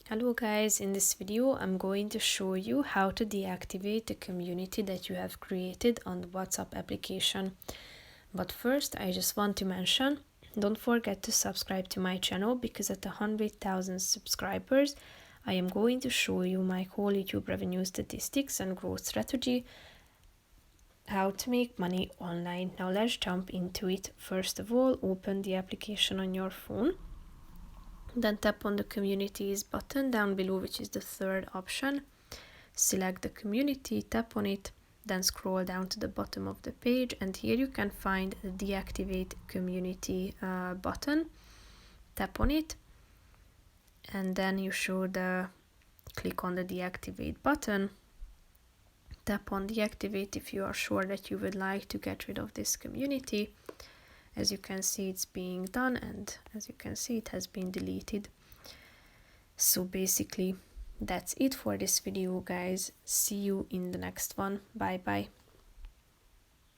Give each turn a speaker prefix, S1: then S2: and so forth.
S1: Hello guys, in this video I'm going to show you how to deactivate the community that you have created on the WhatsApp application. But first I just want to mention, don't forget to subscribe to my channel because at 100,000 subscribers I am going to show you my whole YouTube revenue statistics and growth strategy, how to make money online. Now let's jump into it. First of all, open the application on your phone. Then tap on the communities button down below, which is the third option. Select the community, tap on it, then scroll down to the bottom of the page, and here you can find the deactivate community button. Tap on it, and then you should click on the deactivate button. Tap on deactivate if you are sure that you would like to get rid of this community. As you can see, it's being done, and as you can see, it has been deleted. So basically, that's it for this video, guys. See you in the next one. Bye bye.